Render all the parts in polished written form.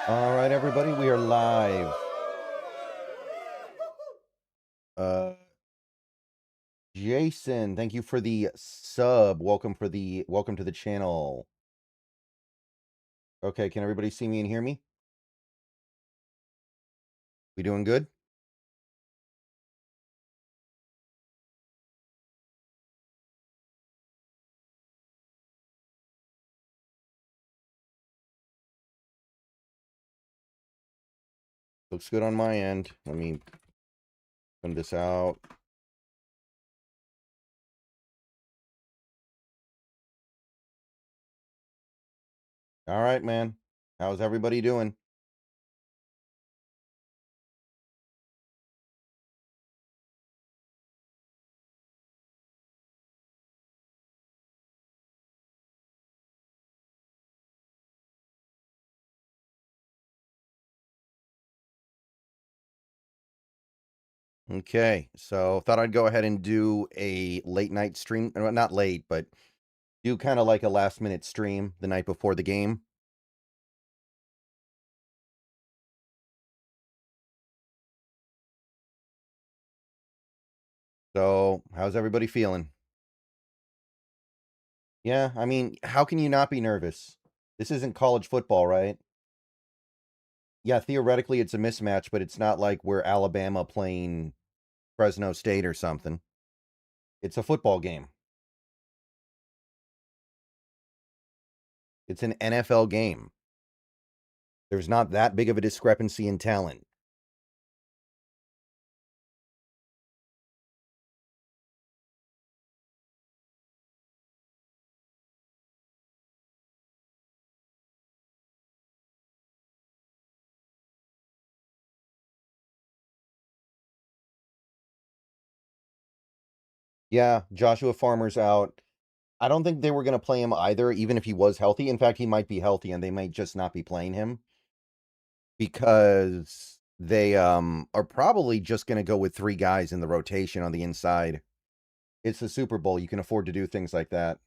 All right, everybody, we are live. Uh, Jason, thank you for the sub. Welcome to the channel. Okay, can everybody see me and hear me? We doing good? Looks good on my end. Let me send this out. All right, man. How's everybody doing? Okay, so thought I'd go ahead and do a late night stream. Well, not late, but do kind of like a last minute stream the night before the game. So, how's everybody feeling? Yeah, I mean, how can you not be nervous? This isn't college football, right? Yeah, theoretically it's a mismatch, but it's not like we're Alabama playing Fresno State or something. It's a football game. It's an NFL game. There's not that big of a discrepancy in talent. Yeah, Joshua Farmer's out. I don't think they were going to play him either, even if he was healthy. In fact, he might be healthy and they might just not be playing him because they are probably just going to go with 3 guys in the rotation on the inside. It's the Super Bowl. You can afford to do things like that.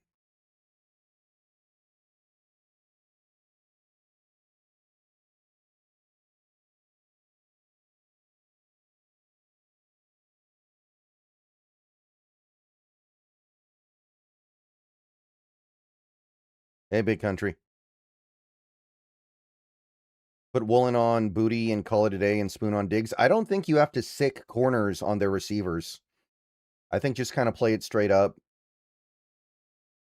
Hey, big country. Put Woolen on Booty and call it a day and Spoon on Diggs. I don't think you have to sick corners on their receivers. I think just kind of play it straight up.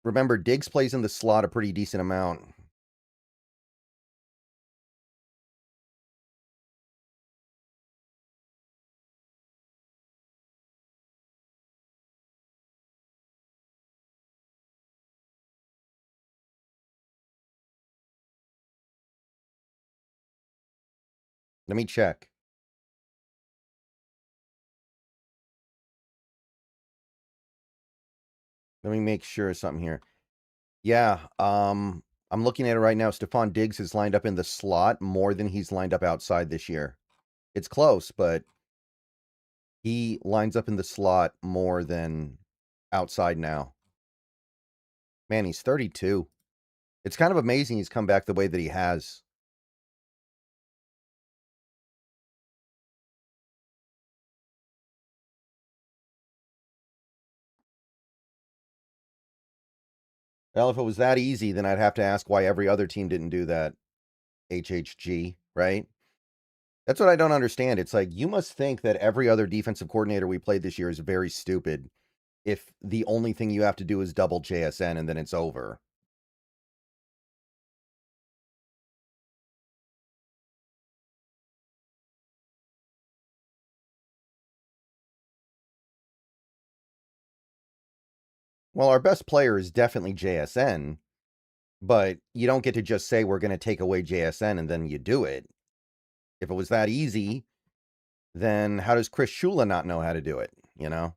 Remember, Diggs plays in the slot a pretty decent amount. Let me check. Let me make sure of something here. Yeah, I'm looking at it right now. Stephon Diggs is lined up in the slot more than he's lined up outside this year. It's close, but he lines up in the slot more than outside now. Man, he's 32. It's kind of amazing he's come back the way that he has. Well, if it was that easy, then I'd have to ask why every other team didn't do that. HHG, right? That's what I don't understand. It's like you must think that every other defensive coordinator we played this year is very stupid if the only thing you have to do is double JSN and then it's over. Well, our best player is definitely JSN, but you don't get to just say we're going to take away JSN and then you do it. If it was that easy, then how does Chris Shula not know how to do it? You know,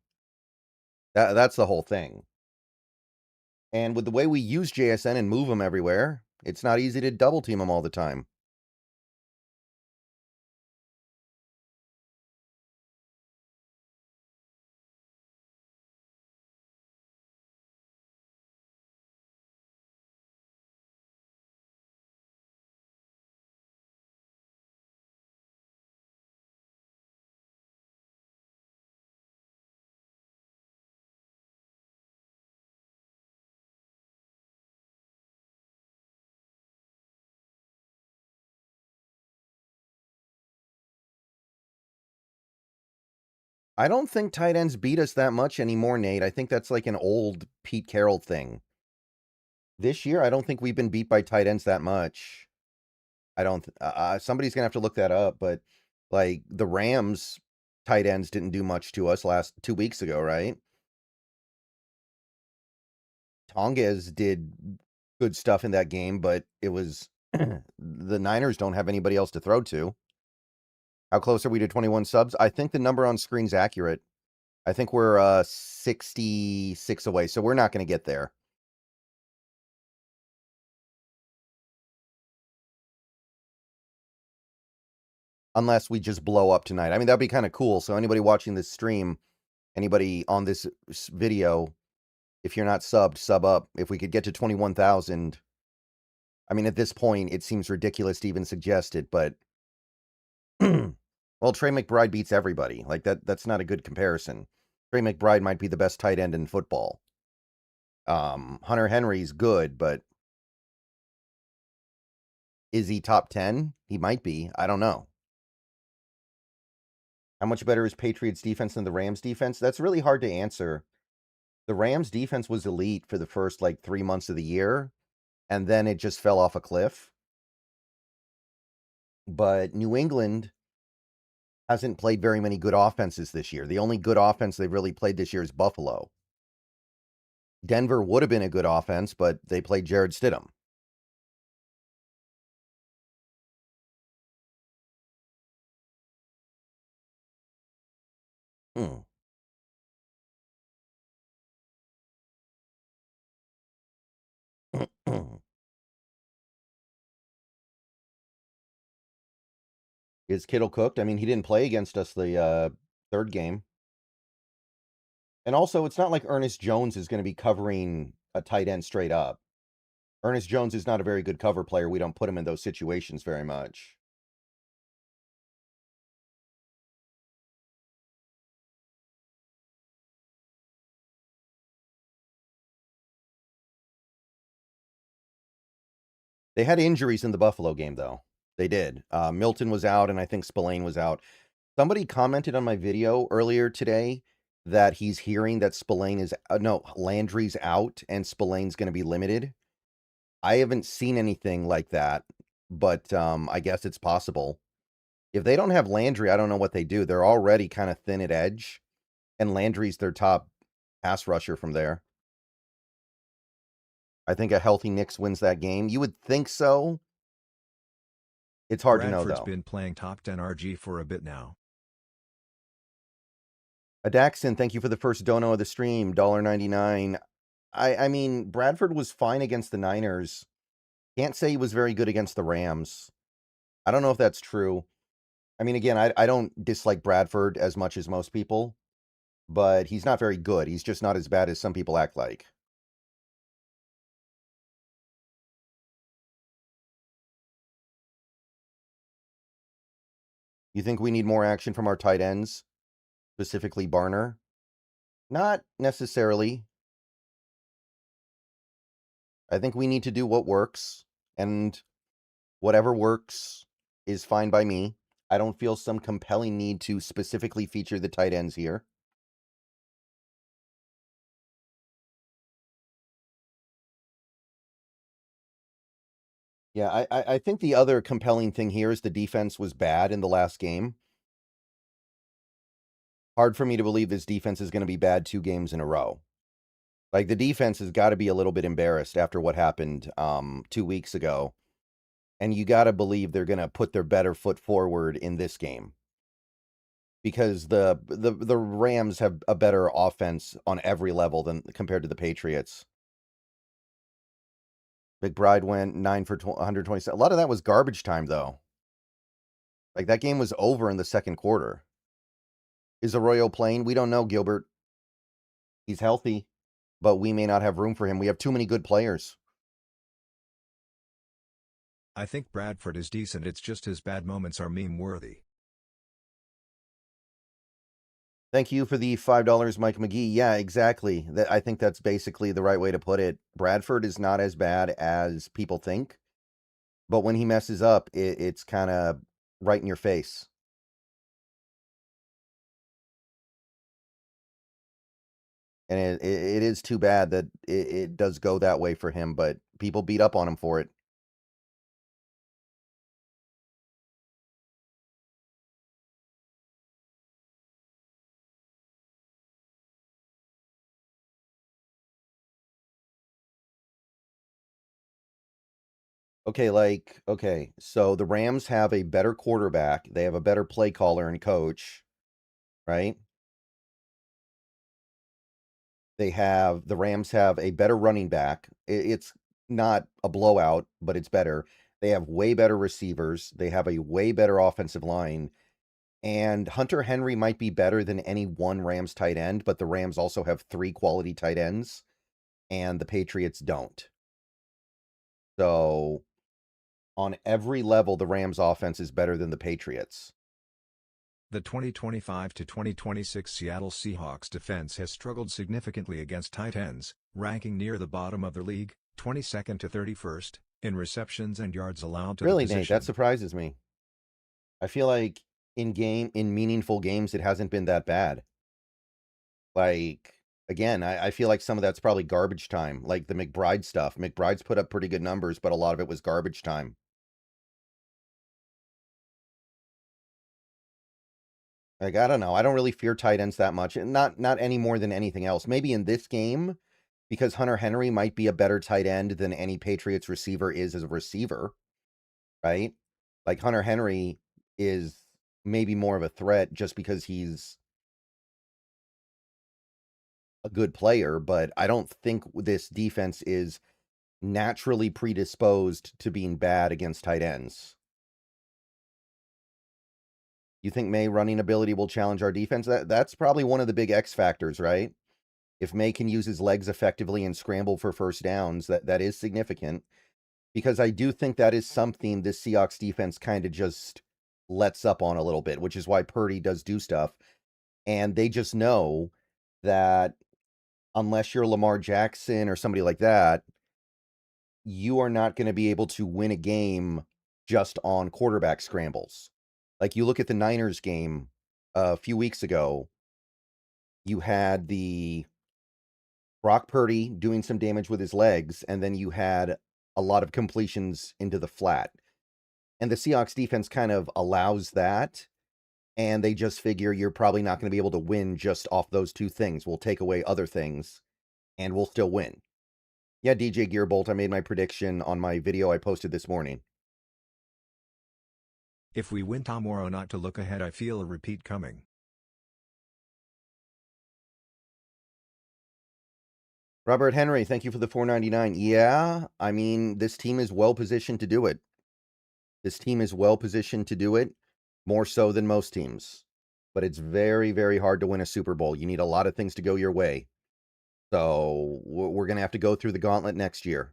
that's the whole thing. And with the way we use JSN and move him everywhere, it's not easy to double team him all the time. I don't think tight ends beat us that much anymore, Nate. I think that's like an old Pete Carroll thing. This year, I don't think we've been beat by tight ends that much. I don't. Somebody's gonna have to look that up, but like the Rams tight ends didn't do much to us last 2 weeks ago, right? Tonges did good stuff in that game, but it was the Niners don't have anybody else to throw to. How close are we to 21 subs? I think the number on screen's accurate. I think we're 66 away, so we're not going to get there. Unless we just blow up tonight. I mean, that'd be kind of cool. So anybody watching this stream, anybody on this video, if you're not subbed, sub up. If we could get to 21,000, I mean, at this point, it seems ridiculous to even suggest it, but well, Trey McBride beats everybody. Like that's not a good comparison. Trey McBride might be the best tight end in football. Hunter Henry's good, but is he top 10? He might be. I don't know. How much better is Patriots defense than the Rams defense? That's really hard to answer. The Rams defense was elite for the first like 3 months of the year, and then it just fell off a cliff. But New England hasn't played very many good offenses this year. The only good offense they've really played this year is Buffalo. Denver would have been a good offense, but they played Jared Stidham. Hmm. Is Kittle cooked? I mean, he didn't play against us the third game. And also, it's not like Ernest Jones is going to be covering a tight end straight up. Ernest Jones is not a very good cover player. We don't put him in those situations very much. They had injuries in the Buffalo game, though. They did. Milton was out, and I think Spillane was out. Somebody commented on my video earlier today that he's hearing that Spillane is no, Landry's out and Spillane's going to be limited. I haven't seen anything like that, but I guess it's possible. If they don't have Landry, I don't know what they do. They're already kind of thin at edge, and Landry's their top pass rusher from there. I think a healthy Knicks wins that game. You would think so. It's hard to know, Bradford's though. been playing top 10 RG for a bit now. Adaxon, thank you for the first dono of the stream, $1.99. I mean, Bradford was fine against the Niners. Can't say he was very good against the Rams. I don't know if that's true. I mean, again, I don't dislike Bradford as much as most people, but he's not very good. He's just not as bad as some people act like. You think we need more action from our tight ends, specifically Barner? Not necessarily. I think we need to do what works, and whatever works is fine by me. I don't feel some compelling need to specifically feature the tight ends here. Yeah, I think the other compelling thing here is the defense was bad in the last game. Hard for me to believe this defense is going to be bad 2 games in a row. Like, the defense has got to be a little bit embarrassed after what happened 2 weeks ago. And you got to believe they're going to put their better foot forward in this game. Because the Rams have a better offense on every level than compared to the Patriots. McBride went 9 for 127. A lot of that was garbage time, though. Like, that game was over in the second quarter. Is Arroyo playing? We don't know, Gilbert. He's healthy, but we may not have room for him. We have too many good players. I think Bradford is decent, it's just his bad moments are meme-worthy. Thank you for the $5, Mike McGee. Yeah, exactly. I think that's basically the right way to put it. Bradford is not as bad as people think, but when he messes up, it's kind of right in your face. And it is too bad that it does go that way for him, but people beat up on him for it. Okay, so the Rams have a better quarterback. They have a better play caller and coach, right? The Rams have a better running back. It's not a blowout, but it's better. They have way better receivers. They have a way better offensive line. And Hunter Henry might be better than any one Rams tight end, but the Rams also have three quality tight ends, and the Patriots don't. So on every level, the Rams offense is better than the Patriots. The 2025 to 2026 Seattle Seahawks defense has struggled significantly against tight ends, ranking near the bottom of the league, 22nd to 31st, in receptions and yards allowed to the Really, Nate, that position. surprises me. I feel like in meaningful games, it hasn't been that bad. Like, again, I feel like some of that's probably garbage time, like the McBride stuff. McBride's put up pretty good numbers, but a lot of it was garbage time. Like, I don't know. I don't really fear tight ends that much, and not any more than anything else. Maybe in this game, because Hunter Henry might be a better tight end than any Patriots receiver is as a receiver, right? Like Hunter Henry is maybe more of a threat just because he's a good player, but I don't think this defense is naturally predisposed to being bad against tight ends. You think May running ability will challenge our defense? That's probably one of the big X factors, right? If May can use his legs effectively and scramble for first downs, that is significant. Because I do think that is something this Seahawks defense kind of just lets up on a little bit, which is why Purdy does do stuff. And they just know that unless you're Lamar Jackson or somebody like that, you are not going to be able to win a game just on quarterback scrambles. Like you look at the Niners game a few weeks ago, you had the Brock Purdy doing some damage with his legs, and then you had a lot of completions into the flat. And the Seahawks defense kind of allows that, and they just figure you're probably not going to be able to win just off those two things. We'll take away other things, and we'll still win. Yeah, DJ Gearbolt, I made my prediction on my video I posted this morning. If we win tomorrow, not to look ahead, I feel a repeat coming. Robert Henry, thank you for the $4.99. Yeah, I mean, this team is well positioned to do it. This team is well positioned to do it, more so than most teams. But it's very, very hard to win a Super Bowl. You need a lot of things to go your way. So we're going to have to go through the gauntlet next year.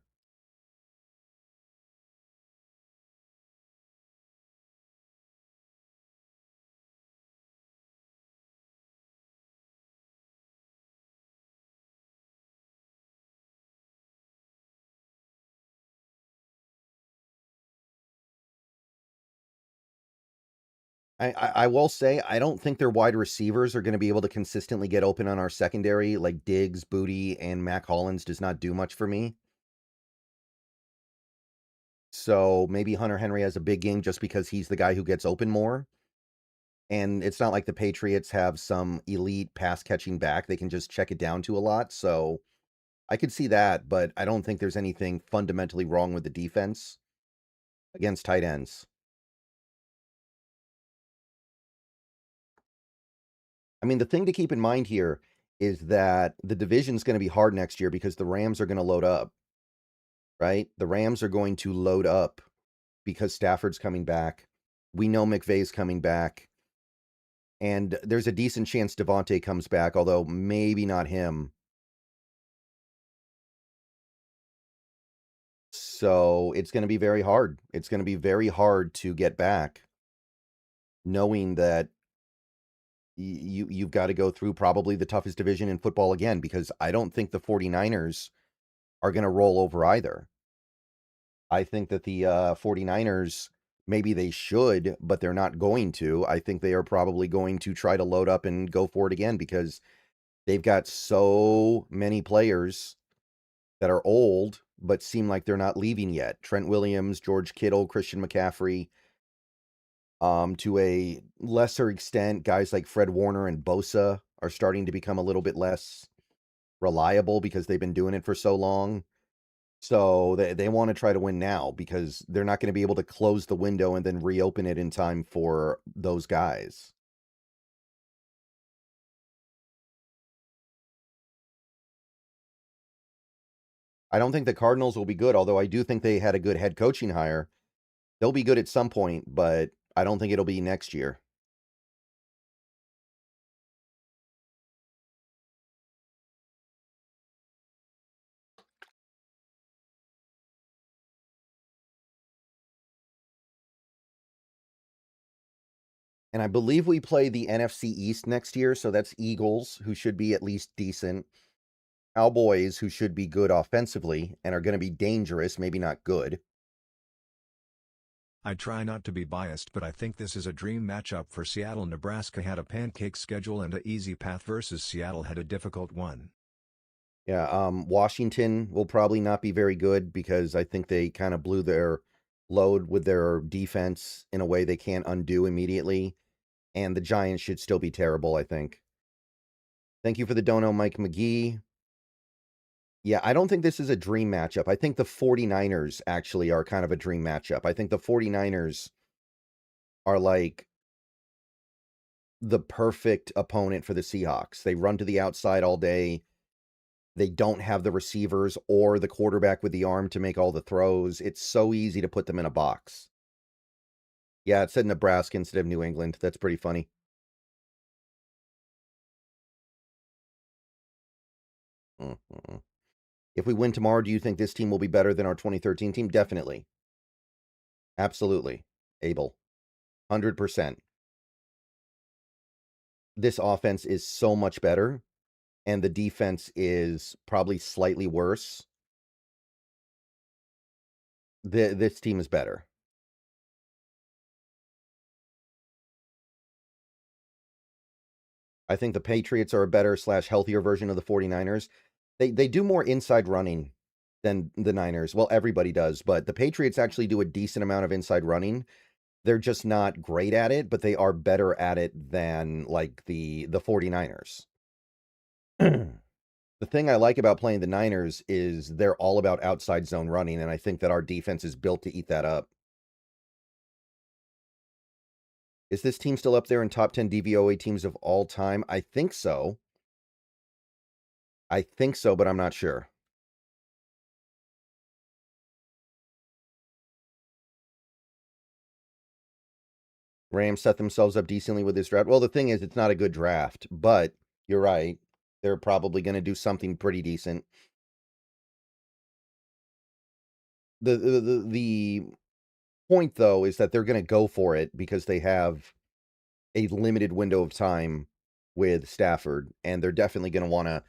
I will say, I don't think their wide receivers are going to be able to consistently get open on our secondary. Like Diggs, Booty, and Mac Hollins does not do much for me. So maybe Hunter Henry has a big game just because he's the guy who gets open more. And it's not like the Patriots have some elite pass catching back. They can just check it down to a lot. So I could see that, but I don't think there's anything fundamentally wrong with the defense against tight ends. I mean, the thing to keep in mind here is that the division's going to be hard next year because the Rams are going to load up, right? The Rams are going to load up because Stafford's coming back. We know McVay's coming back. And there's a decent chance Devontae comes back, although maybe not him. So it's going to be very hard. It's going to be very hard to get back, knowing that you've got to go through probably the toughest division in football again, because I don't think the 49ers are going to roll over either. I think that the 49ers, maybe they should, but they're not going to. I think they are probably going to try to load up and go for it again because They've got so many players that are old, but seem like they're not leaving yet. Trent Williams, George Kittle, Christian McCaffrey. To a lesser extent, guys like Fred Warner and Bosa are starting to become a little bit less reliable because they've been doing it for so long. So they want to try to win now because they're not going to be able to close the window and then reopen it in time for those guys. I don't think the Cardinals will be good, although I do think they had a good head coaching hire. They'll be good at some point, but I don't think it'll be next year. And I believe we play the NFC East next year, so that's Eagles, who should be at least decent. Cowboys, who should be good offensively and are going to be dangerous, maybe not good. I try not to be biased, but I think this is a dream matchup for Seattle. Nebraska had a pancake schedule and a easy path versus Seattle had a difficult one. Yeah, Washington will probably not be very good because I think they kind of blew their load with their defense in a way they can't undo immediately. And the Giants should still be terrible, I think. Thank you for the dono, Mike McGee. Yeah, I don't think this is a dream matchup. I think the 49ers actually are kind of a dream matchup. I think the 49ers are like the perfect opponent for the Seahawks. They run to the outside all day. They don't have the receivers or the quarterback with the arm to make all the throws. It's so easy to put them in a box. Yeah, it said Nebraska instead of New England. That's pretty funny. Mhm. If we win tomorrow, do you think this team will be better than our 2013 team? Definitely. Absolutely. Able. 100%. This offense is so much better, and the defense is probably slightly worse. This team is better. I think the Patriots are a better slash healthier version of the 49ers. They do more inside running than the Niners. Well, everybody does, but the Patriots actually do a decent amount of inside running. They're just not great at it, but they are better at it than like the 49ers. The thing I like about playing the Niners is they're all about outside zone running, and I think that our defense is built to eat that up. Is this team still up there in top 10 DVOA teams of all time? I think so. I think so, but I'm not sure. Rams set themselves up decently with this draft. Well, the thing is, it's not a good draft, but you're right. They're probably going to do something pretty decent. The point, though, is that they're going to go for it because they have a limited window of time with Stafford, and they're definitely going to want to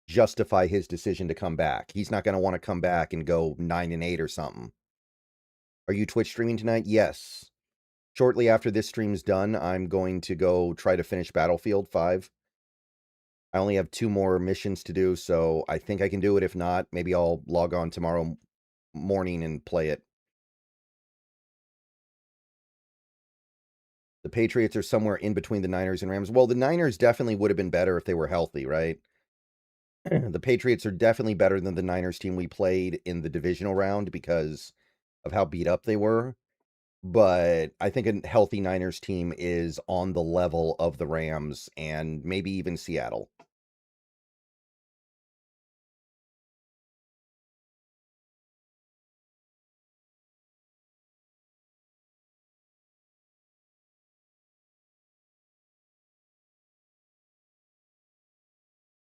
justify his decision to come back. He's not going to want to come back and go 9-8 or something. Are you Twitch streaming tonight? Yes. Shortly after this stream's done, I'm going to go try to finish Battlefield 5. I only have 2 more missions to do, so I think I can do it. If not, maybe I'll log on tomorrow morning and play it. The Patriots are somewhere in between the Niners and Rams. Well, the Niners definitely would have been better if they were healthy, right? The Patriots are definitely better than the Niners team we played in the divisional round because of how beat up they were. But I think a healthy Niners team is on the level of the Rams and maybe even Seattle.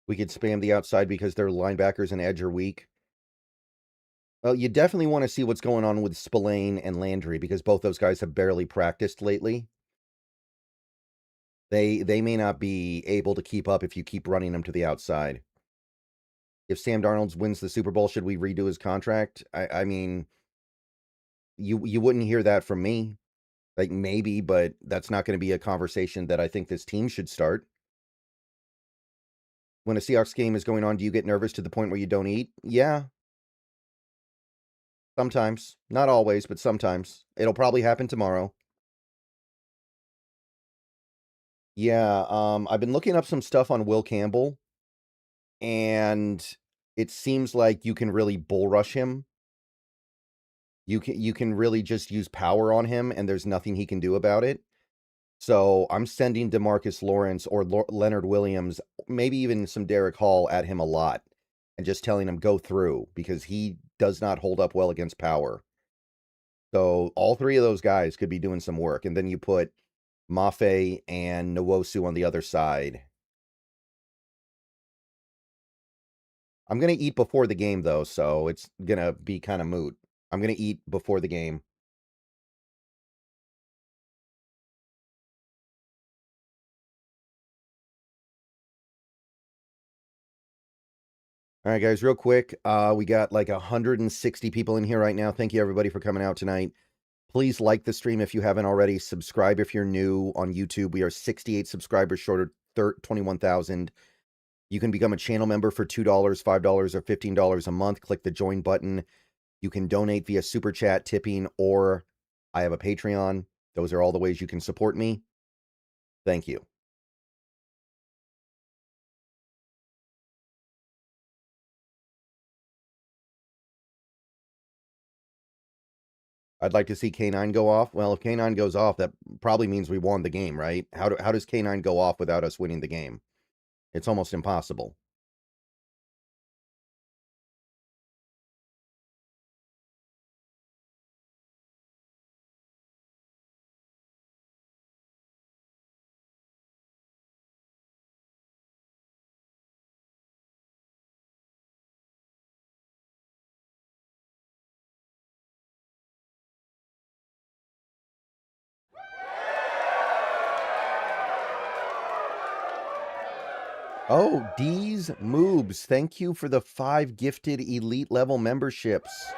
We could spam the outside because their linebackers and edge are weak. Well, you definitely want to see what's going on with Spillane and Landry because both those guys have barely practiced lately. They may not be able to keep up if you keep running them to the outside. If Sam Darnold wins the Super Bowl, should we redo his contract? I mean, you wouldn't hear that from me. Like maybe, but that's not going to be a conversation that I think this team should start. When a Seahawks game is going on, do you get nervous to the point where you don't eat? Yeah, sometimes. Not always, but sometimes. It'll probably happen tomorrow. Yeah, I've been looking up some stuff on Will Campbell, and it seems like you can really bull rush him. You can really just use power on him, and there's nothing he can do about it. So I'm sending Demarcus Lawrence or Leonard Williams, maybe even some Derek Hall at him a lot, and just telling him go through because he does not hold up well against power. So all three of those guys could be doing some work, and then you put Mafe and Nwosu on the other side. I'm gonna eat before the game though, so it's gonna be kind of moot. I'm gonna eat before the game. All right, guys, real quick. We got like 160 people in here right now. Thank you everybody for coming out tonight. Please like the stream if you haven't already. Subscribe if you're new on YouTube. We are 68 subscribers short of 21,000. You can become a channel member for $2, $5, or $15 a month. Click the join button. You can donate via Super Chat, tipping, or I have a Patreon. Those are all the ways you can support me. Thank you. I'd like to see K9 go off. Well, if K9 goes off, that probably means we won the game, right? How does K9 go off without us winning the game? It's almost impossible. Oh, D's Moobs. Thank you for the 5 gifted elite level memberships.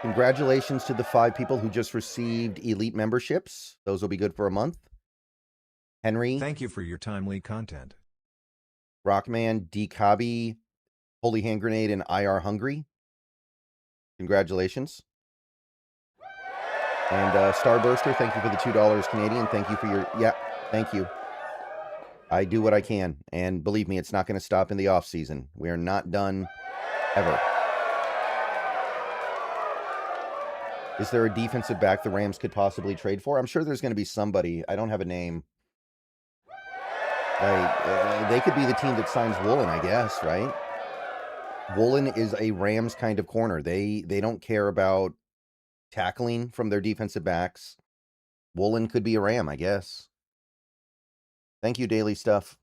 Congratulations to the 5 people who just received elite memberships. Those will be good for a month. Henry, Thank you for your timely content. Rockman, D. Cobby, Holy Hand Grenade, and IR Hungry. Congratulations. And Starburster, thank you for the $2 Canadian. Thank you for your... Yeah, thank you. I do what I can. And believe me, it's not going to stop in the off season. We are not done ever. Is there a defensive back the Rams could possibly trade for? I'm sure there's going to be somebody. I don't have a name. Like, they could be the team that signs Woolen, I guess, right? Woolen is a Rams kind of corner. They don't care about tackling from their defensive backs. Woolen could be a Ram, I guess. Thank you, Daily Stuff.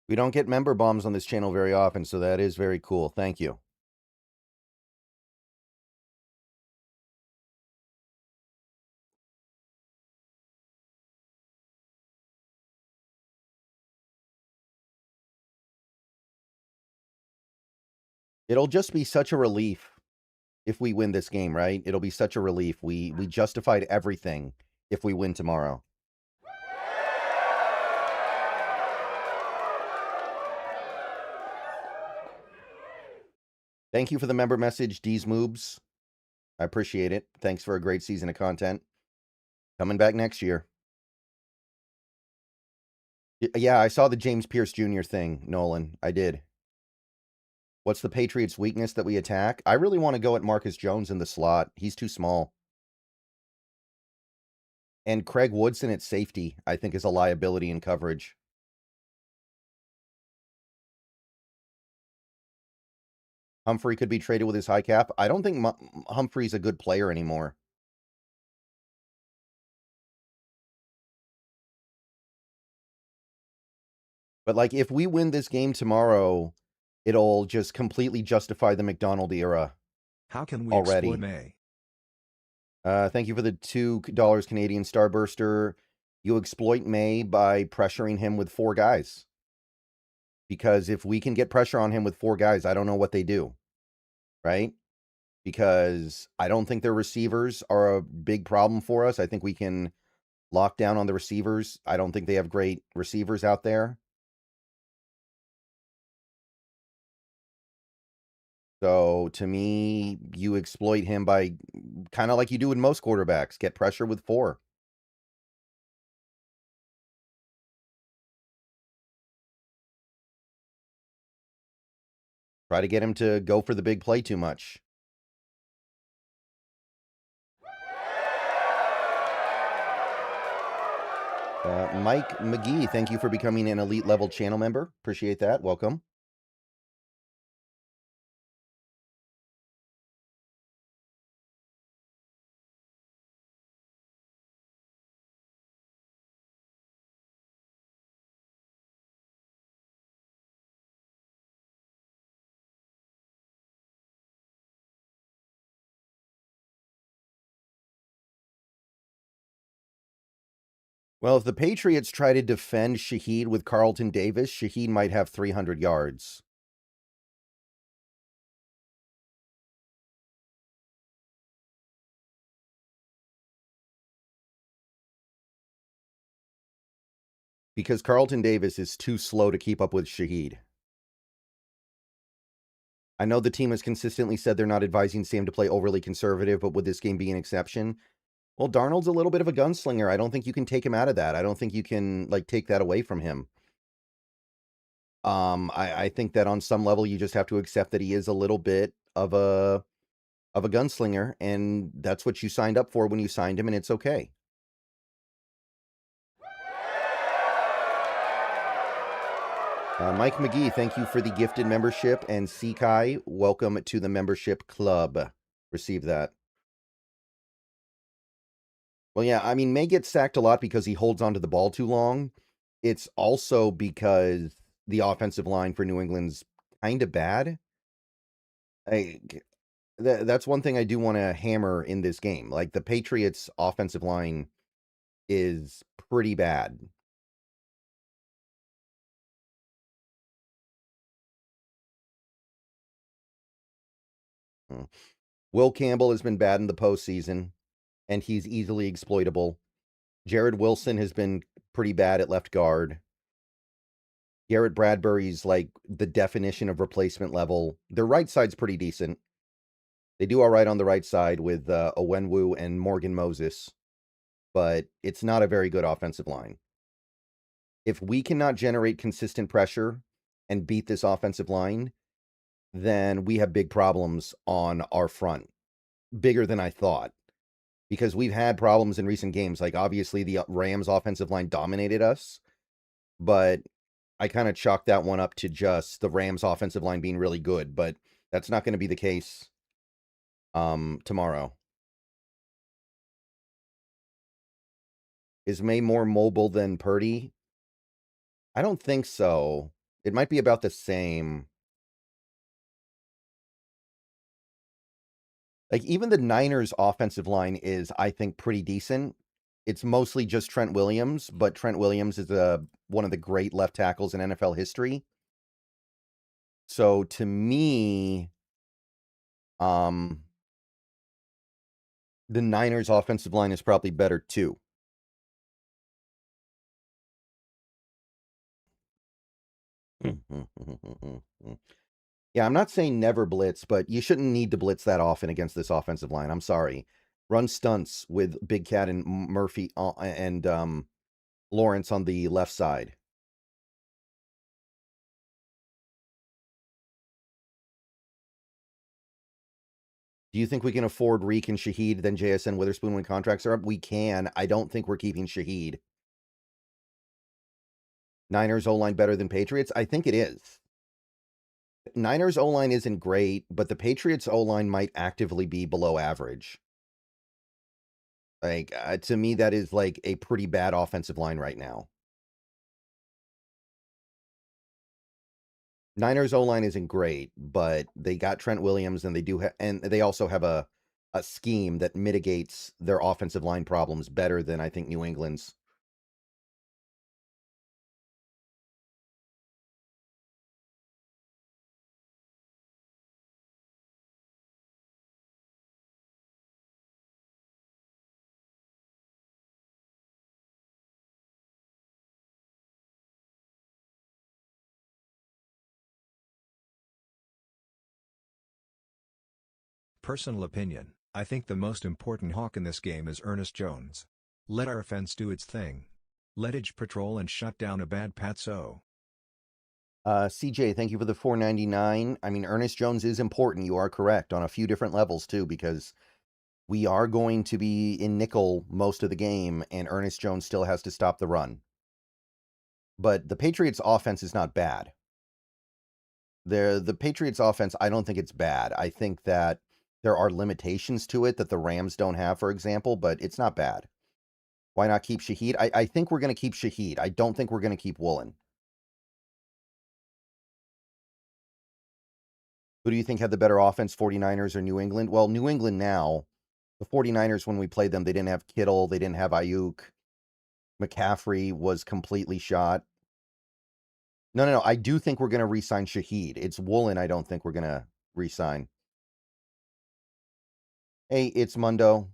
We don't get member bombs on this channel very often, so that is very cool. Thank you. It'll just be such a relief if we win this game, right? It'll be such a relief. We justified everything if we win tomorrow. Thank you for the member message, D's Moobs. I appreciate it. Thanks for a great season of content. Coming back next year. Yeah, I saw the James Pierce Jr. thing, Nolan. I did. What's the Patriots' weakness that we attack? I really want to go at Marcus Jones in the slot. He's too small. And Craig Woodson at safety, I think, is a liability in coverage. Humphrey could be traded with his high cap. I don't think Humphrey's a good player anymore. But, like, if we win this game tomorrow, it'll just completely justify the McDonald era How can we exploit already. May? Thank you for the $2 Canadian Starburster. You exploit May by pressuring him with 4 guys. Because if we can get pressure on him with 4 guys, I don't know what they do, right? Because I don't think their receivers are a big problem for us. I think we can lock down on the receivers. I don't think they have great receivers out there. So to me, you exploit him by kind of like you do with most quarterbacks, get pressure with 4. Try to get him to go for the big play too much. Mike McGee, thank you for becoming an elite level channel member. Appreciate that. Welcome. Well, if the Patriots try to defend Shaheed with Carlton Davis, Shaheed might have 300 yards. Because Carlton Davis is too slow to keep up with Shaheed. I know the team has consistently said they're not advising Sam to play overly conservative, but would this game be an exception? Well, Darnold's a little bit of a gunslinger. I don't think you can take him out of that. I don't think you can, like, take that away from him. I think that on some level you just have to accept that he is a little bit of a gunslinger, and that's what you signed up for when you signed him, and it's okay. Mike McGee, thank you for the gifted membership, and Sekai, welcome to the membership club. Receive that. Well, yeah, I mean, May gets sacked a lot because he holds onto the ball too long. It's also because the offensive line for New England's kind of bad. I, that's one thing I do want to hammer in this game. Like, the Patriots' offensive line is pretty bad. Mm. Will Campbell has been bad in the postseason, and he's easily exploitable. Jared Wilson has been pretty bad at left guard. Garrett Bradbury's like the definition of replacement level. Their right side's pretty decent. They do all right on the right side with Owenwu and Morgan Moses, but it's not a very good offensive line. If we cannot generate consistent pressure and beat this offensive line, then we have big problems on our front, bigger than I thought. Because we've had problems in recent games. Like, obviously, the Rams' offensive line dominated us, but I kind of chalked that one up to just the Rams' offensive line being really good. But that's not going to be the case tomorrow. Is May more mobile than Purdy? I don't think so. It might be about the same. Like, even the Niners' offensive line is, I think, pretty decent. It's mostly just Trent Williams, but Trent Williams is one of the great left tackles in NFL history. So to me, the Niners' offensive line is probably better too. Yeah, I'm not saying never blitz, but you shouldn't need to blitz that often against this offensive line. I'm sorry. Run stunts with Big Cat and Murphy and Lawrence on the left side. Do you think we can afford Reek and Shaheed, then JSN Witherspoon when contracts are up? We can. I don't think we're keeping Shaheed. Niners O-line better than Patriots? I think it is. Niners O-line isn't great, but the Patriots O-line might actively be below average. Like, to me, that is like a pretty bad offensive line right now. Niners O-line isn't great, but they got Trent Williams, and they also have a scheme that mitigates their offensive line problems better than I think New England's. Personal opinion, I think the most important hawk in this game is Ernest Jones. Let our offense do its thing. Let edge patrol and shut down a bad Patso. CJ, thank you for the 4.99. I mean, Ernest Jones is important. You are correct on a few different levels too, because we are going to be in nickel most of the game, and Ernest Jones still has to stop the run. But the Patriots' offense is not bad. The Patriots' offense, I don't think it's bad. I think that there are limitations to it that the Rams don't have, for example, but it's not bad. Why not keep Shaheed? I think we're going to keep Shaheed. I don't think we're going to keep Woolen. Who do you think had the better offense, 49ers or New England? Well, New England now. The 49ers, when we played them, they didn't have Kittle. They didn't have Ayuk. McCaffrey was completely shot. No. I do think we're going to re-sign Shaheed. It's Woolen I don't think we're going to re-sign. Hey, it's Mundo.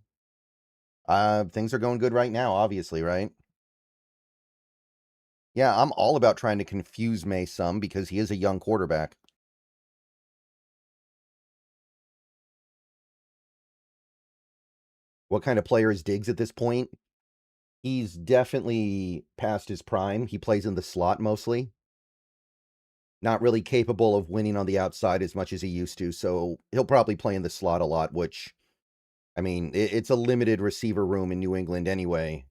Things are going good right now, obviously, right? Yeah, I'm all about trying to confuse May some because he is a young quarterback. What kind of player is Diggs at this point? He's definitely past his prime. He plays in the slot mostly. Not really capable of winning on the outside as much as he used to, so he'll probably play in the slot a lot, which, I mean, it's a limited receiver room in New England anyway.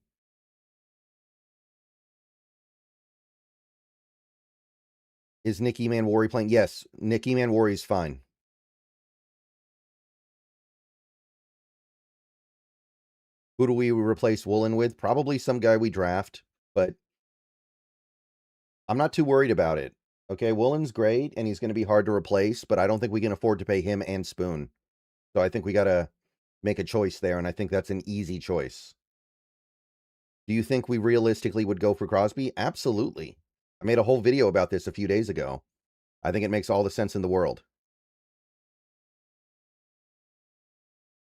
Is Nicky Manwari playing? Yes, Nicky Manwari is fine. Who do we replace Woolen with? Probably some guy we draft, but I'm not too worried about it. Okay, Woolen's great, and he's going to be hard to replace, but I don't think we can afford to pay him and Spoon. So I think we got to make a choice there, and I think that's an easy choice. Do you think we realistically would go for Crosby? Absolutely. I made a whole video about this a few days ago. I think it makes all the sense in the world.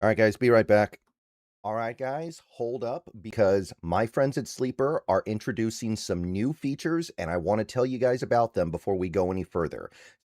All right, guys, be right back. All right, guys, hold up because my friends at Sleeper are introducing some new features, and I want to tell you guys about them before we go any further.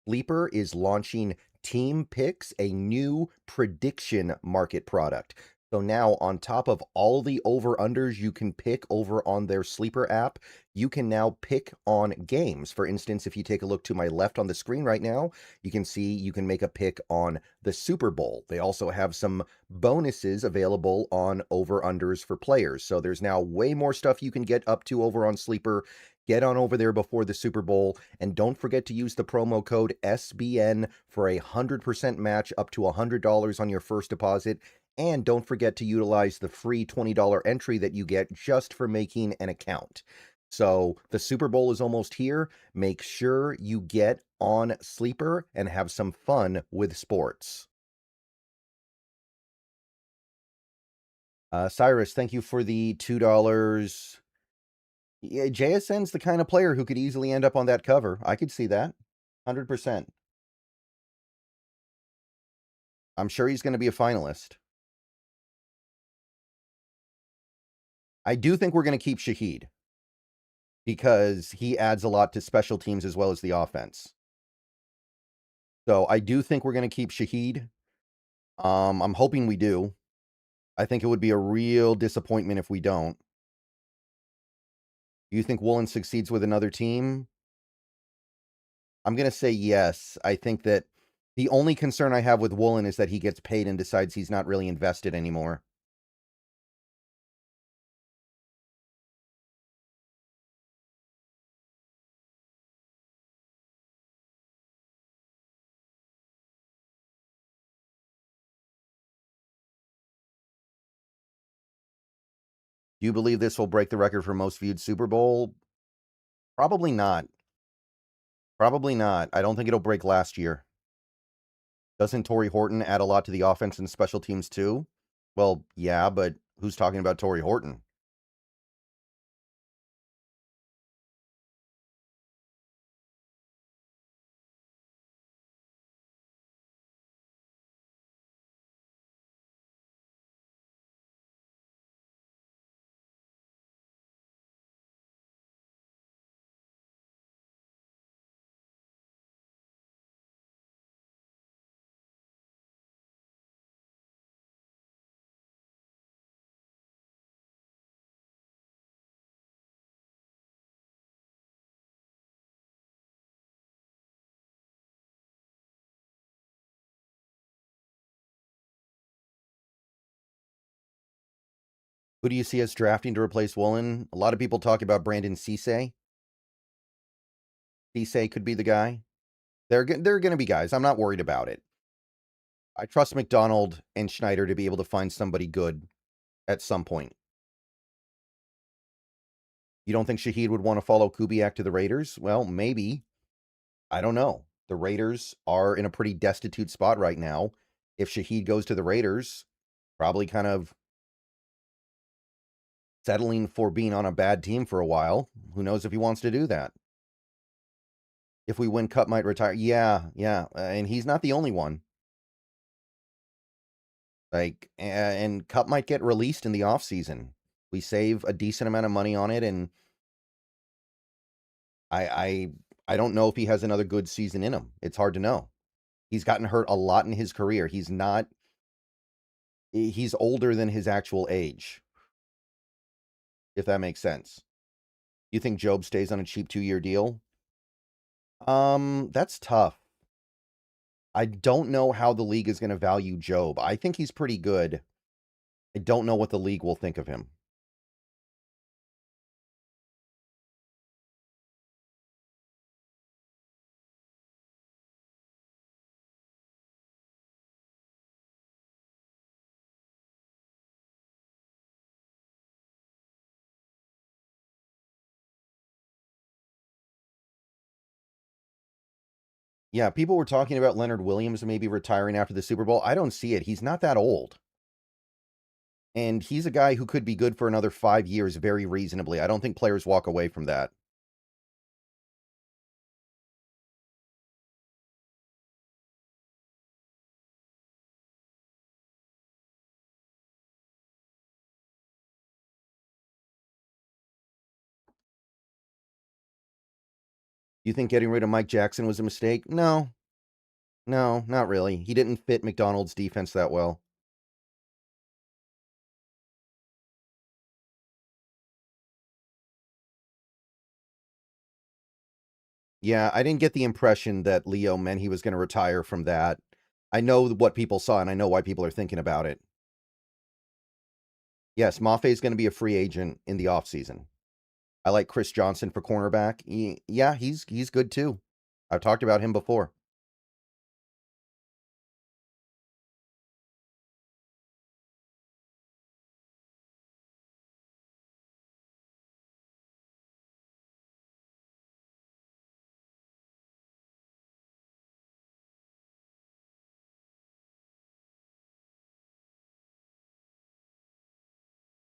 Sleeper is launching Team Picks, a new prediction market product. So now, on top of all the over-unders you can pick over on their Sleeper app, you can now pick on games. For instance, if you take a look to my left on the screen right now, you can see you can make a pick on the Super Bowl. They also have some bonuses available on over-unders for players. So there's now way more stuff you can get up to over on Sleeper. Get on over there before the Super Bowl, and don't forget to use the promo code SBN for a 100% match up to $100 on your first deposit. And don't forget to utilize the free $20 entry that you get just for making an account. So the Super Bowl is almost here. Make sure you get on Sleeper and have some fun with sports. Cyrus, thank you for the $2. Yeah, JSN's the kind of player who could easily end up on that cover. I could see that. 100%. I'm sure he's going to be a finalist. I do think we're going to keep Shaheed because he adds a lot to special teams as well as the offense. So I do think we're going to keep Shaheed. I'm hoping we do. I think it would be a real disappointment if we don't. Do you think Woolen succeeds with another team? I'm going to say yes. I think that the only concern I have with Woolen is that he gets paid and decides he's not really invested anymore. Do you believe this will break the record for most viewed Super Bowl? Probably not. Probably not. I don't think it'll break last year. Doesn't Torrey Horton add a lot to the offense and special teams too? Well, yeah, but who's talking about Torrey Horton? Who do you see us drafting to replace Woolen? A lot of people talk about Brandon Cisse. Cisse could be the guy. They're going to be guys. I'm not worried about it. I trust McDonald and Schneider to be able to find somebody good at some point. You don't think Shaheed would want to follow Kubiak to the Raiders? Well, maybe. I don't know. The Raiders are in a pretty destitute spot right now. If Shaheed goes to the Raiders, probably kind of settling for being on a bad team for a while. Who knows if he wants to do that? If we win, Cup might retire. Yeah. And he's not the only one. Like, and Cup might get released in the offseason. We save a decent amount of money on it, and I don't know if he has another good season in him. It's hard to know. He's gotten hurt a lot in his career. He's older than his actual age, if that makes sense. You think Job stays on a cheap 2-year deal? That's tough. I don't know how the league is going to value Job. I think he's pretty good. I don't know what the league will think of him. Yeah, people were talking about Leonard Williams maybe retiring after the Super Bowl. I don't see it. He's not that old. And he's a guy who could be good for another 5 years very reasonably. I don't think players walk away from that. You think getting rid of Mike Jackson was a mistake? No. No, not really. He didn't fit McDonald's defense that well. Yeah, I didn't get the impression that Leo meant he was going to retire from that. I know what people saw, and I know why people are thinking about it. Yes, Mafe is going to be a free agent in the offseason. I like Chris Johnson for cornerback. Yeah, he's good too. I've talked about him before.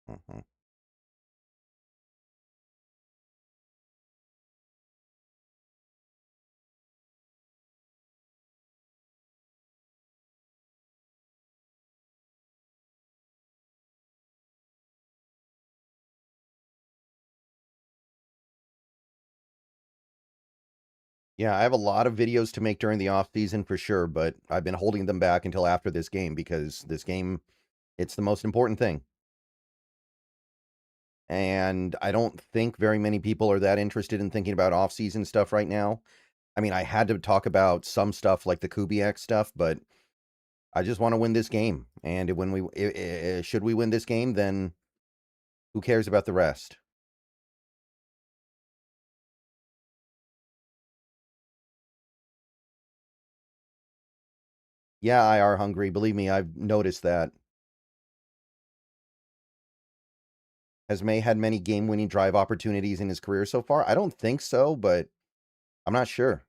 Mhm. Yeah, I have a lot of videos to make during the off season for sure, but I've been holding them back until after this game because this game, it's the most important thing. And I don't think very many people are that interested in thinking about off season stuff right now. I mean, I had to talk about some stuff like the Kubiak stuff, but I just want to win this game. And when should we win this game, then who cares about the rest? Yeah, I are hungry. Believe me, I've noticed that. Has May had many game-winning drive opportunities in his career so far? I don't think so, but I'm not sure.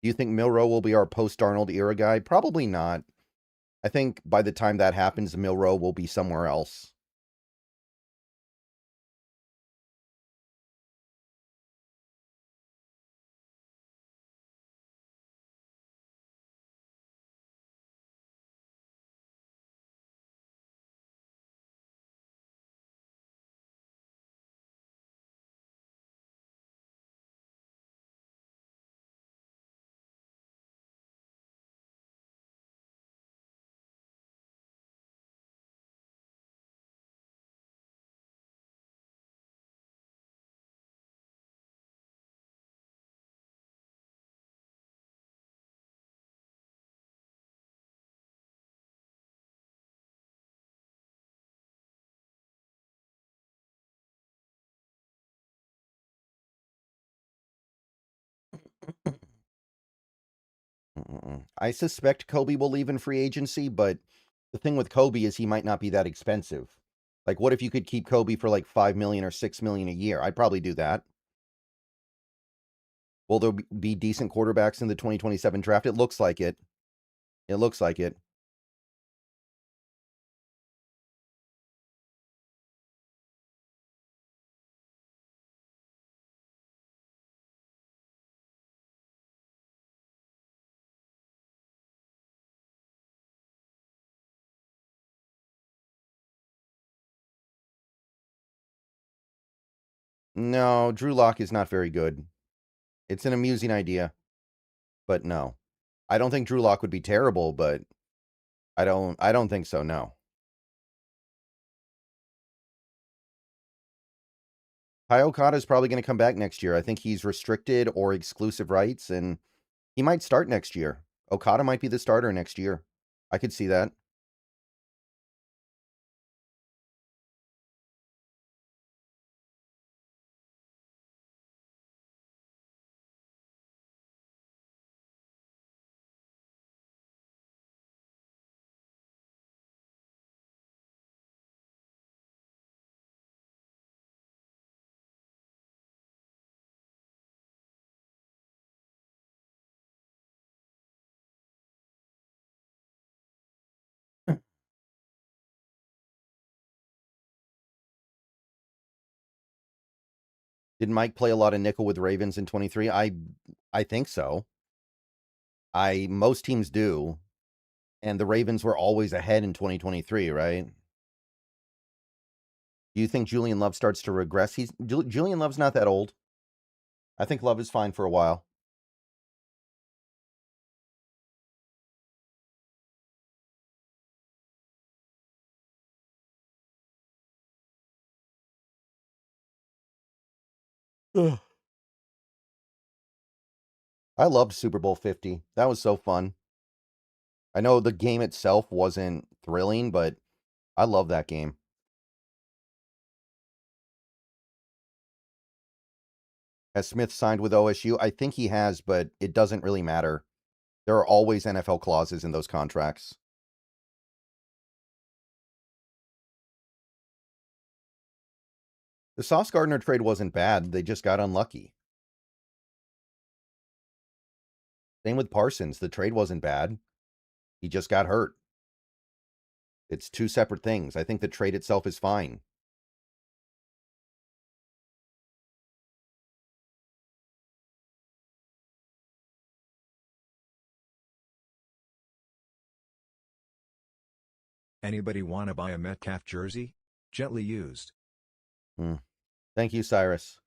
Do you think Milroe will be our post-Darnold era guy? Probably not. I think by the time that happens, Milroe will be somewhere else. I suspect Kobe will leave in free agency, but the thing with Kobe is he might not be that expensive. Like, what if you could keep Kobe for like 5 million or 6 million a year? I'd probably do that. Will there be decent quarterbacks in the 2027 draft? It looks like it. It looks like it. No, Drew Lock is not very good. It's an amusing idea, but no. I don't think Drew Lock would be terrible, but I don't think so, no. Ty Okada is probably going to come back next year. I think he's restricted or exclusive rights, and he might start next year. Okada might be the starter next year. I could see that. Did Mike play a lot of nickel with Ravens in 23? I think so. Most teams do, and the Ravens were always ahead in 2023, right? Do you think Julian Love starts to regress? Julian Love's not that old. I think Love is fine for a while. Ugh. I loved Super Bowl 50. That was so fun. I know the game itself wasn't thrilling, but I love that game. Has Smith signed with OSU? I think he has, but it doesn't really matter. There are always NFL clauses in those contracts. The Sauce Gardner trade wasn't bad. They just got unlucky. Same with Parsons. The trade wasn't bad. He just got hurt. It's two separate things. I think the trade itself is fine. Anybody wanna buy a Metcalf jersey? Gently used. Hmm. Thank you, Cyrus.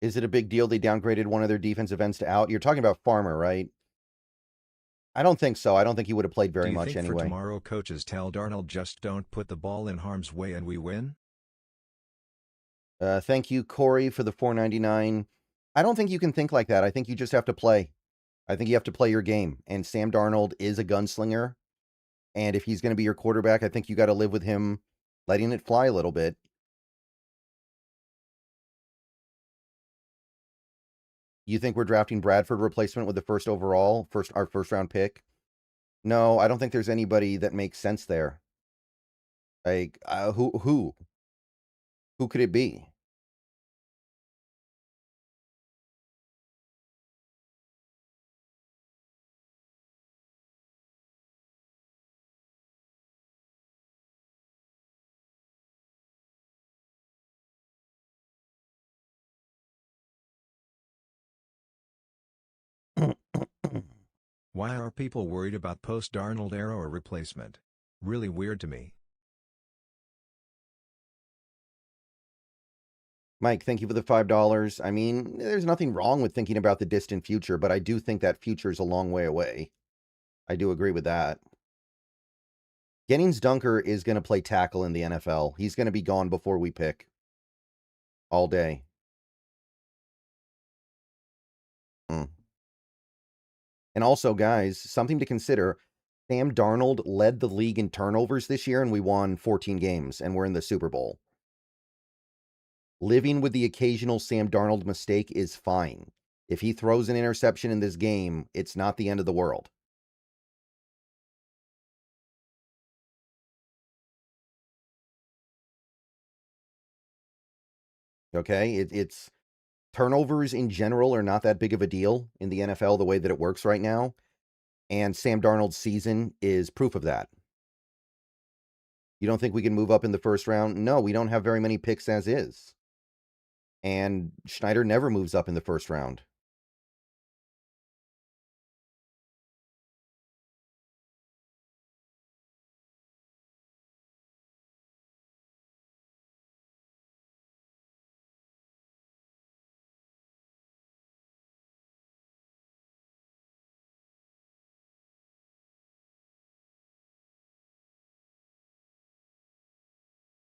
Is it a big deal they downgraded one of their defensive ends to out? You're talking about Farmer, right? I don't think so. I don't think he would have played Do very you much think for anyway. tomorrow coaches tell Darnold just don't put the ball in harm's way and we win? Thank you, Corey, for the 4.99. I don't think you can think like that. I think you just have to play. I think you have to play your game. And Sam Darnold is a gunslinger. And if he's going to be your quarterback, I think you got to live with him letting it fly a little bit. You think we're drafting Bradford replacement with the first overall, our first round pick? No, I don't think there's anybody that makes sense there. Like who could it be? Why are people worried about post-Darnold era or replacement? Really weird to me. Mike, thank you for the $5. I mean, there's nothing wrong with thinking about the distant future, but I do think that future is a long way away. I do agree with that. Gennings Dunker is going to play tackle in the NFL. He's going to be gone before we pick all day. Mm. And also, guys, something to consider. Sam Darnold led the league in turnovers this year, and we won 14 games, and we're in the Super Bowl. Living with the occasional Sam Darnold mistake is fine. If he throws an interception in this game, it's not the end of the world. Okay? It's turnovers in general are not that big of a deal in the NFL the way that it works right now. And Sam Darnold's season is proof of that. You don't think we can move up in the first round? No, we don't have very many picks as is. And Schneider never moves up in the first round.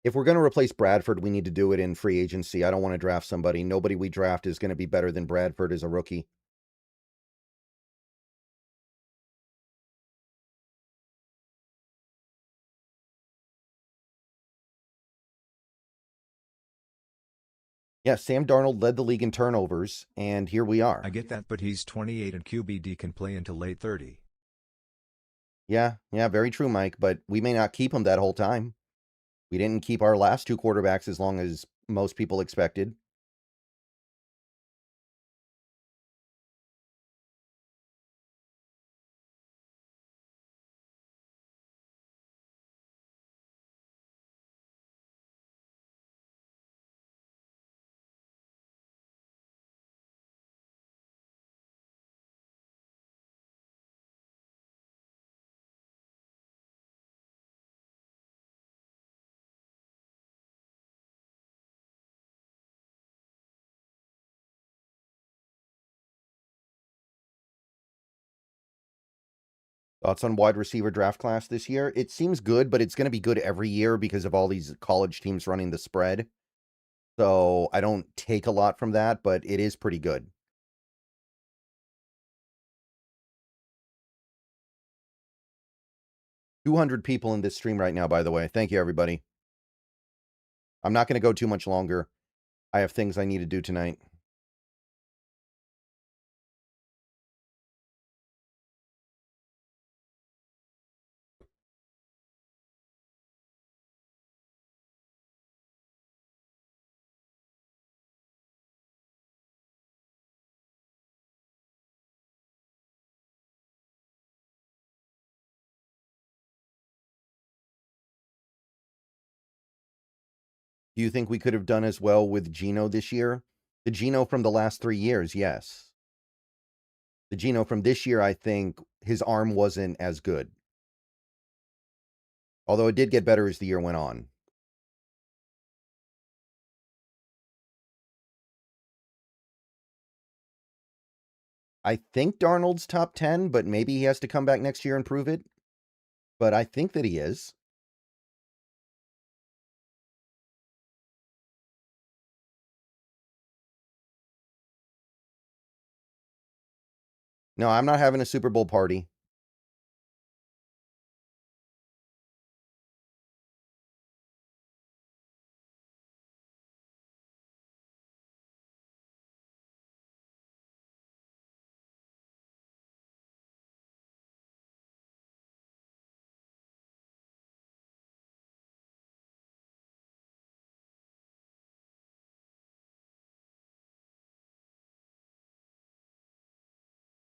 If we're going to replace Bradford, we need to do it in free agency. I don't want to draft somebody. Nobody we draft is going to be better than Bradford as a rookie. Yeah, Sam Darnold led the league in turnovers, and here we I are. get that, but he's 28 and QBD can play until late 30. Yeah, very true, Mike, but we may not keep him that whole time. We didn't keep our last two quarterbacks as long as most people expected. Thoughts on wide receiver draft class this year? It seems good, but it's going to be good every year because of all these college teams running the spread. So I don't take a lot from that, but it is pretty good. 200 people in this stream right now, by the way. Thank you, everybody. I'm not going to go too much longer. I have things I need to do tonight. Do you think we could have done as well with Geno this year? The Geno from the last 3 years, yes. The Geno from this year, I think his arm wasn't as good. Although it did get better as the year went on. I think Darnold's top 10, but maybe he has to come back next year and prove it. But I think that he is. No, I'm not having a Super Bowl party.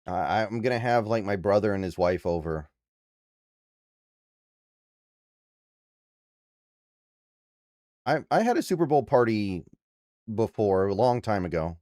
I'm gonna have like my brother and his wife over. I had a Super Bowl party before a long time ago.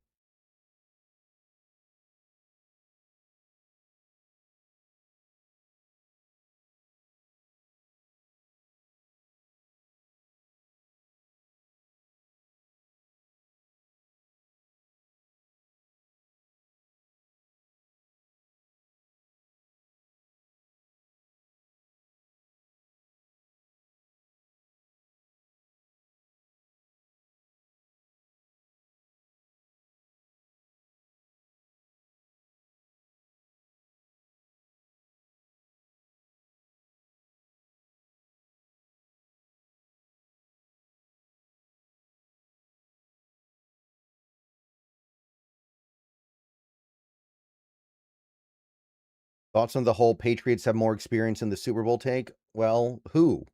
Thoughts on the whole Patriots have more experience in the Super Bowl take? Well, who?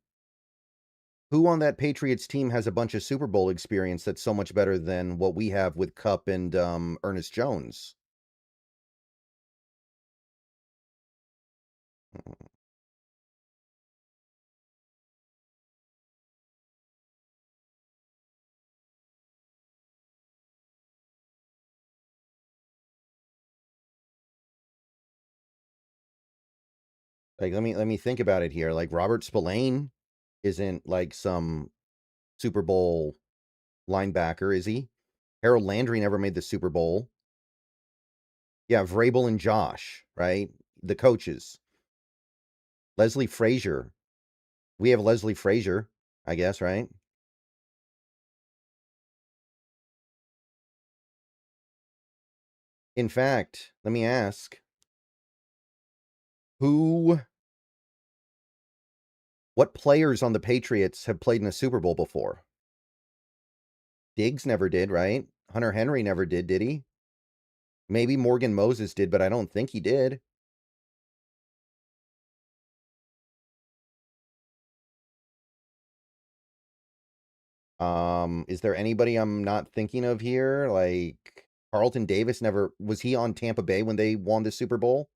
Who on that Patriots team has a bunch of Super Bowl experience that's so much better than what we have with Cup and Ernest Jones? Like let me think about it here. Like Robert Spillane isn't like some Super Bowl linebacker, is he? Harold Landry never made the Super Bowl. Yeah, Vrabel and Josh, right? The coaches. Leslie Frazier. We have Leslie Frazier, I guess, right? In fact, let me ask, who what players on the Patriots have played in a Super Bowl before? Diggs never did, right? Hunter Henry never did he? Maybe Morgan Moses did, but I don't think he did. Is there anybody I'm not thinking of here? Like Carlton Davis never was he on Tampa Bay when they won the Super Bowl?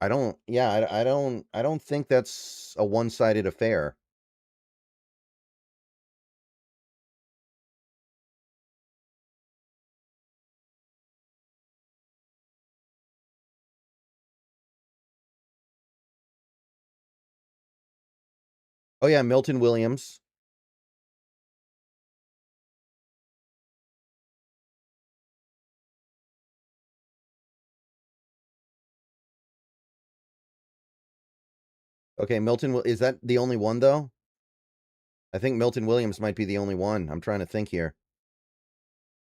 I don't yeah, I don't think that's a one-sided affair. Oh yeah, Milton Williams. Okay, is that the only one though? I think Milton Williams might be the only one. I'm trying to think here.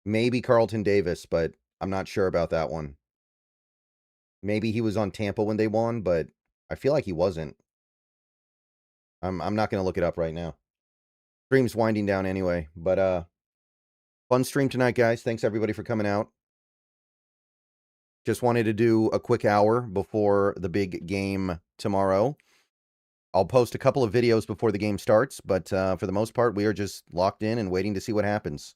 Maybe Carlton Davis, but I'm not sure about that one. Maybe he was on Tampa when they won, but I feel like he wasn't. I'm not gonna look it up right now. Stream's winding down anyway, but fun stream tonight, guys. Thanks everybody for coming out. Just wanted to do a quick hour before the big game tomorrow. I'll post a couple of videos before the game starts, but for the most part, we are just locked in and waiting to see what happens.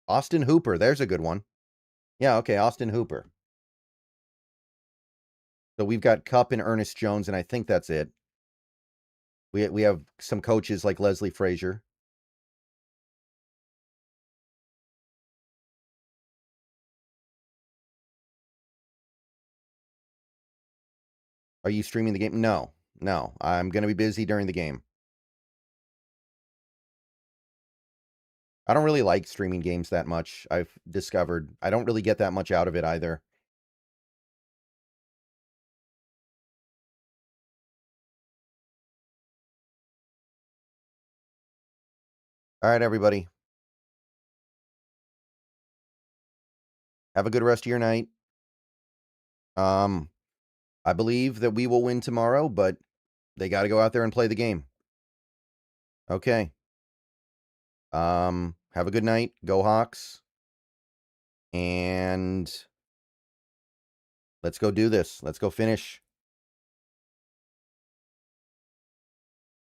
Austin Hooper, there's a good one. Yeah, okay, Austin Hooper. So we've got Cup and Ernest Jones, and I think that's it. We have some coaches like Leslie Frazier. Are you streaming the game? No, No, I'm going to be busy during the game. I don't really like streaming games that much. I've discovered I don't really get that much out of it either. All right, everybody. Have a good rest of your night. I believe that we will win tomorrow, but they got to go out there and play the game. Okay. Have a good night. Go Hawks. And let's go do this. Let's go finish.